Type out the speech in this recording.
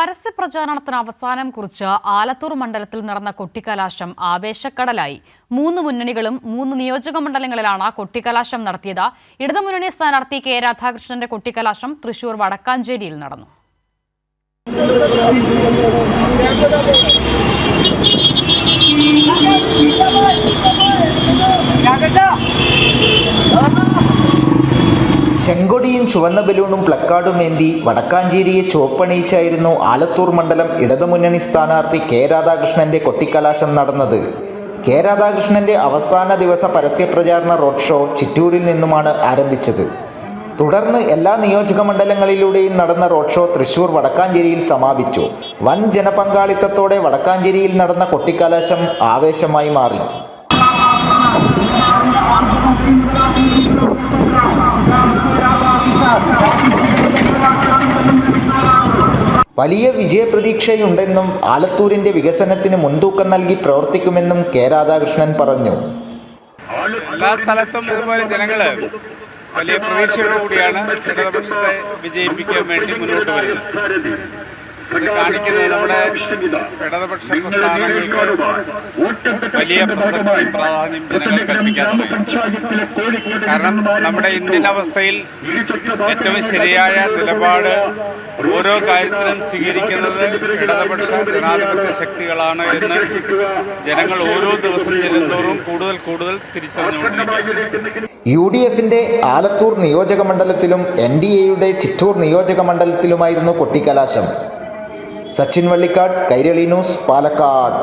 പരസ്യപ്രചാരണത്തിന് അവസാനം കുറിച്ച് ആലത്തൂർ മണ്ഡലത്തിൽ നടന്ന കൊട്ടിക്കലാശം ആവേശക്കടലായി. 3 മുന്നണികളും 3 നിയോജക മണ്ഡലങ്ങളിലാണ് കൊട്ടിക്കലാശം നടത്തിയത്. ഇടതുമുന്നണി സ്ഥാനാർത്ഥി കെ രാധാകൃഷ്ണന്റെ കൊട്ടിക്കലാശം തൃശൂർ വടക്കാഞ്ചേരിയിൽ നടന്നു. ചെങ്കൊടിയും ചുവന്ന ബലൂണും പ്ലക്കാർഡുമേന്തി വടക്കാഞ്ചേരിയെ ചുവപ്പണിയിച്ചായിരുന്നു ആലത്തൂർ മണ്ഡലം ഇടതുമുന്നണി സ്ഥാനാർത്ഥി കെ രാധാകൃഷ്ണന്റെ കൊട്ടിക്കലാശം നടന്നത്. കെ രാധാകൃഷ്ണന്റെ അവസാന ദിവസ പരസ്യപ്രചാരണ റോഡ് ഷോ ചിറ്റൂരിൽ നിന്നുമാണ് ആരംഭിച്ചത്. തുടർന്ന് എല്ലാ നിയോജക മണ്ഡലങ്ങളിലൂടെയും നടന്ന റോഡ് ഷോ തൃശൂർ വടക്കാഞ്ചേരിയിൽ സമാപിച്ചു. വൻ ജനപങ്കാളിത്തത്തോടെ വടക്കാഞ്ചേരിയിൽ നടന്ന കൊട്ടിക്കലാശം ആവേശമായി മാറി. വലിയ വിജയപ്രതീക്ഷയുണ്ടെന്നും ആലത്തൂരിന്റെ വികസനത്തിന് മുൻതൂക്കം നൽകി പ്രവർത്തിക്കുമെന്നും കെ രാധാകൃഷ്ണൻ പറഞ്ഞു. എല്ലാ സ്ഥലത്തും ഇതുപോലെ ജനങ്ങള് വലിയ പ്രതീക്ഷയോടുകൂടിയാണ് ഇടതുപക്ഷത്തെ വിജയിപ്പിക്കാൻ വേണ്ടി മുന്നോട്ട് വരുന്നത്. അത് കാണിക്കുന്നത് നമ്മുടെ ഇടതുപക്ഷ പ്രസ്ഥാനങ്ങൾക്ക് വലിയ പ്രസക്തിയും പ്രാധാന്യം ജനങ്ങൾ കൽപ്പിക്കാൻ തുടങ്ങി. കാരണം നമ്മുടെ ഇന്ത്യൻ അവസ്ഥയിൽ ഏറ്റവും ശരിയായ നിലപാട് ഓരോ കാര്യത്തിലും സ്വീകരിക്കുന്നത് ഇടതുപക്ഷ ജനാധിപത്യ ശക്തികളാണ് എന്ന് ജനങ്ങൾ ഓരോ ദിവസം ചെല്ലുന്തോറും കൂടുതൽ തിരിച്ചറിഞ്ഞുകൊണ്ടിരിക്കുന്നു. UDFന്റെ ആലത്തൂർ നിയോജക മണ്ഡലത്തിലും NDAയുടെ ചിറ്റൂർ നിയോജക മണ്ഡലത്തിലുമായിരുന്നു കൊട്ടിക്കലാശം. സച്ചിൻ വള്ളിക്കാട്, കൈരളി ന്യൂസ്, പാലക്കാട്.